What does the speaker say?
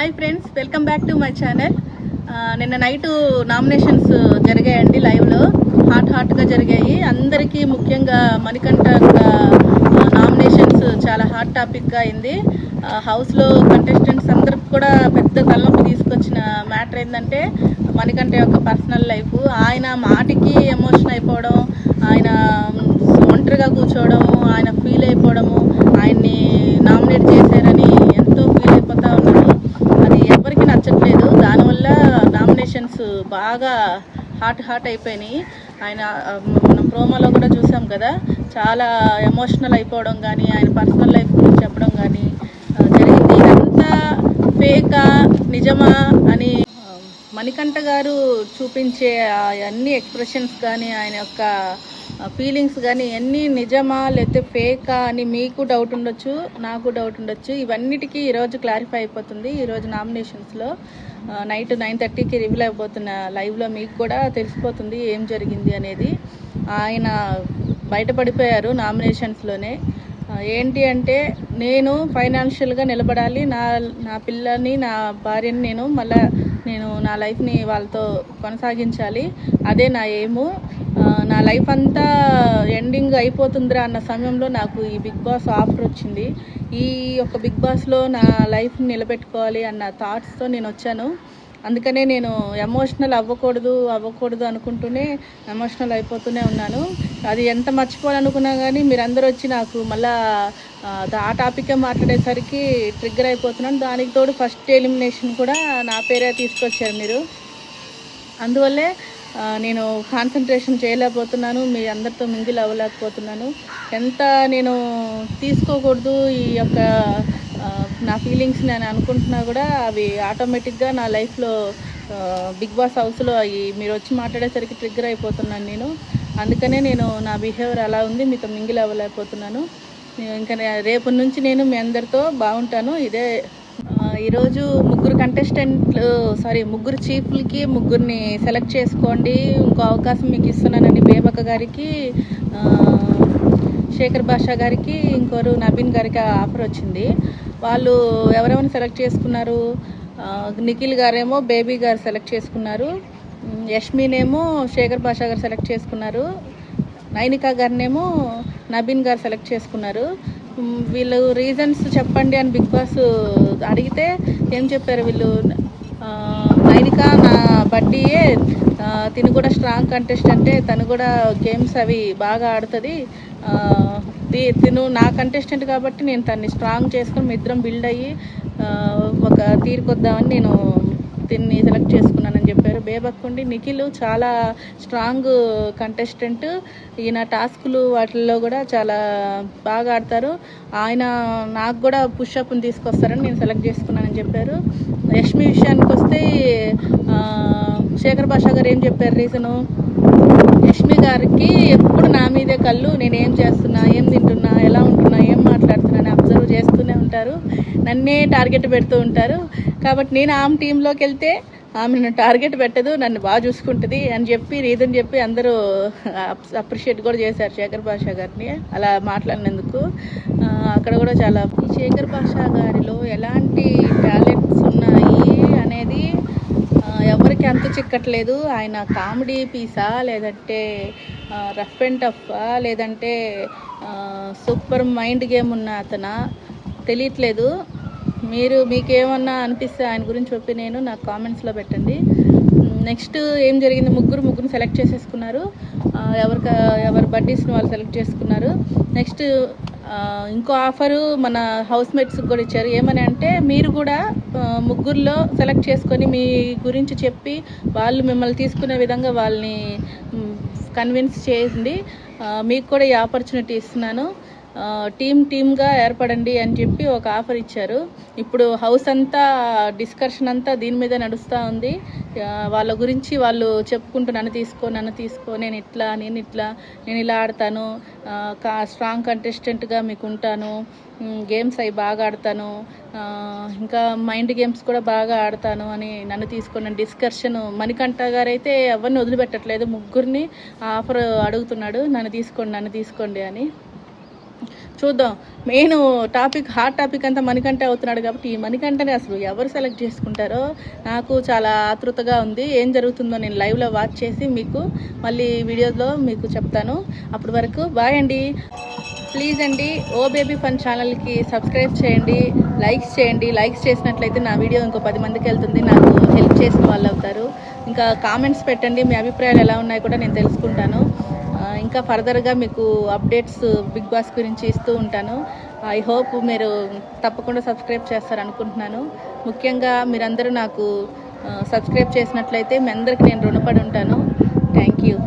Hi friends, welcome back to my channel. నిన్న night nominations జరిగాయండి. లైవ్లో హాట్గా జరిగాయి. అందరికీ ముఖ్యంగా మణికంఠ నామినేషన్స్ చాలా హాట్ టాపిక్గా అయింది. హౌస్లో కంటెస్టెంట్స్ అందరికి కూడా పెద్ద తలనొప్పి తీసుకొచ్చిన మ్యాటర్ ఏంటంటే మణికంఠ యొక్క పర్సనల్ లైఫ్. ఆయన మాటికి ఎమోషన్ అయిపోవడం, ఆయన ఒంటరిగా కూర్చోవడము, ఆయన ఫీల్ అయిపోవడము, ఆయన్ని నామినేట్ చేశారని ఎంతో ఫీల్ అయిపోతూ ఉన్నారు. అది ఎవరికి నచ్చట్లేదు. దానివల్ల నామినేషన్స్ బాగా హాట్ అయిపోయినాయి. ఆయన మనం ప్రోమోలో కూడా చూసాం కదా, చాలా ఎమోషనల్ అయిపోవడం కానీ, ఆయన పర్సనల్ లైఫ్ గురించి చెప్పడం కానీ జరిగింది. ఇదంతా ఫేకా నిజమా అని మణికంఠ గారు చూపించే అన్ని ఎక్స్ప్రెషన్స్ కానీ, ఆయన యొక్క ఫీలింగ్స్ కానీ అన్నీ నిజమా లేకపోతే ఫేకా అని మీకు డౌట్ ఉండొచ్చు, నాకు డౌట్ ఉండొచ్చు. ఇవన్నిటికీ ఈరోజు క్లారిఫై అయిపోతుంది. ఈరోజు నామినేషన్స్లో నైట్ 9:30కి రివీల్ అయిపోతున్న లైవ్లో మీకు కూడా తెలిసిపోతుంది ఏం జరిగింది అనేది. ఆయన బయటపడిపోయారు నామినేషన్స్లోనే. ఏంటి అంటే, నేను ఫైనాన్షియల్గా నిలబడాలి, నా పిల్లని, నా భార్యని నేను నా లైఫ్ని వాళ్ళతో కొనసాగించాలి, అదే నా ఎయిము. నా లైఫ్ అంతా ఎండింగ్ అయిపోతుందిరా అన్న సమయంలో నాకు ఈ బిగ్ బాస్ ఆఫర్ వచ్చింది. ఈ యొక్క బిగ్ బాస్లో నా లైఫ్ని నిలబెట్టుకోవాలి అన్న థాట్స్తో నేను వచ్చాను. అందుకనే నేను ఎమోషనల్ అవ్వకూడదు అనుకుంటూనే ఎమోషనల్ అయిపోతూనే ఉన్నాను. అది ఎంత మర్చిపోవాలనుకున్నా కానీ మీరందరూ వచ్చి నాకు మళ్ళా ఆ టాపికే మాట్లాడేసరికి ట్రిగ్గర్ అయిపోతున్నాను. దానికి తోడు ఫస్ట్ ఎలిమినేషన్ కూడా నా పేరే తీసుకొచ్చారు మీరు. అందువల్లే నేను కాన్సన్ట్రేషన్ చేయలేకపోతున్నాను, మీ అందరితో మింగిల్ అవ్వలేకపోతున్నాను. ఎంత నేను తీసుకోకూడదు ఈ యొక్క నా ఫీలింగ్స్ నేను అనుకుంటున్నా కూడా అవి ఆటోమేటిక్గా నా లైఫ్లో బిగ్ బాస్ హౌస్లో అవి మీరు వచ్చి మాట్లాడేసరికి ట్రిగ్గర్ అయిపోతున్నాను నేను. అందుకనే నేను నా బిహేవియర్ అలా ఉంది, మీతో మింగిల్ అవ్వలేకపోతున్నాను. ఇంకా రేపు నుంచి నేను మీ అందరితో బాగుంటాను. ఇదే ఈరోజు ముగ్గురు చీఫ్లకి ముగ్గురిని సెలెక్ట్ చేసుకోండి, ఇంకో అవకాశం మీకు ఇస్తున్నానని బేబక్క గారికి, శేఖర్ బాషా గారికి, ఇంకోరు నబీన్ గారికి ఆఫర్ వచ్చింది. వాళ్ళు ఎవరెవరిని సెలెక్ట్ చేసుకున్నారు? నిఖిల్ గారేమో బేబీ గారు సెలెక్ట్ చేసుకున్నారు, యష్మినేమో శేఖర్ బాషా గారు సెలెక్ట్ చేసుకున్నారు, నైనికా గారినేమో నబీన్ గారు సెలెక్ట్ చేసుకున్నారు. వీళ్ళు రీజన్స్ చెప్పండి అని బిగ్ బాస్ అడిగితే ఏం చెప్పారు వీళ్ళు? నైనిక నా బడ్డీయే, తిను కూడా స్ట్రాంగ్ కంటెస్టెంటే, తను కూడా గేమ్స్ అవి బాగా ఆడుతుంది, తిను నా కంటెస్టెంట్ కాబట్టి నేను తన్ని స్ట్రాంగ్ చేసుకుని మీ ఇద్దరం బిల్డ్ అయ్యి ఒక తీరుకొద్దామని నేను దీన్ని సెలెక్ట్ చేసుకున్నానని చెప్పారు. బేబక్కుండి నిఖిల్ చాలా స్ట్రాంగ్ కంటెస్టెంట్, ఈయన టాస్కులు వాటిల్లో కూడా చాలా బాగా ఆడతారు, ఆయన నాకు కూడా పుషప్ని తీసుకొస్తారని నేను సెలెక్ట్ చేసుకున్నానని చెప్పారు. యష్మి విషయానికి వస్తే శేఖర్ బాషా గారు ఏం చెప్పారు రీజను? యష్మి గారికి ఎప్పుడు నా మీదే కళ్ళు, నేను ఏం చేస్తున్నా, ఏం తింటున్నా, ఎలా ఉంటున్నా, ఏం మాట్లాడుతున్నా అని అబ్జర్వ్ చేస్తూనే ఉంటారు, నన్నే టార్గెట్ పెడుతూ ఉంటారు. కాబట్టి నేను ఆమె టీంలోకి వెళ్తే ఆమె నన్ను టార్గెట్ పెట్టదు, నన్ను బాగా చూసుకుంటుంది అని చెప్పి రీజన్ చెప్పి అందరూ అప్రిషియేట్ కూడా చేశారు శేఖర్ బాషా గారిని అలా మాట్లాడినందుకు. అక్కడ కూడా చాలా శేఖర్ బాషా గారిలో ఎలాంటి టాలెంట్స్ ఉన్నాయి అనేది ఎవరికి అంత చిక్కట్లేదు. ఆయన కామెడీ పీసా, లేదంటే రఫ్ అండ్ టఫా, లేదంటే సూపర్ మైండ్ గేమ్ ఉన్న అతనా తెలియట్లేదు. మీకేమన్నా అనిపిస్తే ఆయన గురించి ఒపీనియన్ నాకు కామెంట్స్లో పెట్టండి. నెక్స్ట్ ఏం జరిగింది? ముగ్గురు సెలెక్ట్ చేసేసుకున్నారు, ఎవరి బడ్డీస్ని వాళ్ళు సెలెక్ట్ చేసుకున్నారు. నెక్స్ట్ ఇంకో ఆఫరు మన హౌస్ మేట్స్కి కూడా ఇచ్చారు. ఏమని అంటే, మీరు కూడా ముగ్గురులో సెలెక్ట్ చేసుకొని మీ గురించి చెప్పి వాళ్ళు మిమ్మల్ని తీసుకునే విధంగా వాళ్ళని కన్విన్స్ చేయండి, మీకు కూడా ఈ ఆపర్చునిటీ ఇస్తున్నాను, టీమ్గా ఏర్పడండి అని చెప్పి ఒక ఆఫర్ ఇచ్చారు. ఇప్పుడు హౌస్ అంతా డిస్కషన్ అంతా దీని మీద నడుస్తూ ఉంది. వాళ్ళ గురించి వాళ్ళు చెప్పుకుంటూ నన్ను తీసుకో, నేను ఇలా ఆడతాను, స్ట్రాంగ్ కంటెస్టెంట్గా మీకు ఉంటాను, గేమ్స్ అవి బాగా ఆడతాను, ఇంకా మైండ్ గేమ్స్ కూడా బాగా ఆడతాను అని నన్ను తీసుకున్న డిస్కషన్. మణికంఠ గారు అయితే ఎవరిని వదిలిపెట్టట్లేదు, ముగ్గురిని ఆఫర్ అడుగుతున్నాడు, నన్ను తీసుకోండి అని. చూద్దాం. మెయిన్ టాపిక్, హాట్ టాపిక్ అంతా మణికంఠ అవుతున్నాడు కాబట్టి ఈ మణికంఠని అసలు ఎవరు సెలెక్ట్ చేసుకుంటారో నాకు చాలా ఆతృతగా ఉంది. ఏం జరుగుతుందో నేను లైవ్లో వాచ్ చేసి మీకు మళ్ళీ వీడియోలో మీకు చెప్తాను. అప్పటి వరకు బాయ్ అండి. ప్లీజ్ అండి, ఓ బేబీ ఫన్ ఛానల్కి సబ్స్క్రైబ్ చేయండి, లైక్స్ చేయండి. లైక్స్ చేసినట్లయితే నా వీడియో ఇంకో 10 మందికి వెళ్తుంది, నాకు హెల్ప్ చేసిన వాళ్ళు అవుతారు. ఇంకా కామెంట్స్ పెట్టండి, మీ అభిప్రాయాలు ఎలా ఉన్నాయో కూడా నేను తెలుసుకుంటాను. ఇంకా ఫర్దర్గా మీకు అప్డేట్స్ బిగ్ బాస్ గురించి ఇస్తూ ఉంటాను. ఐ హోప్ మీరు తప్పకుండా సబ్స్క్రైబ్ చేస్తారనుకుంటున్నాను. ముఖ్యంగా మీరందరూ నాకు సబ్స్క్రైబ్ చేసినట్లయితే మీ అందరికీ నేను రుణపడి ఉంటాను. Thank you.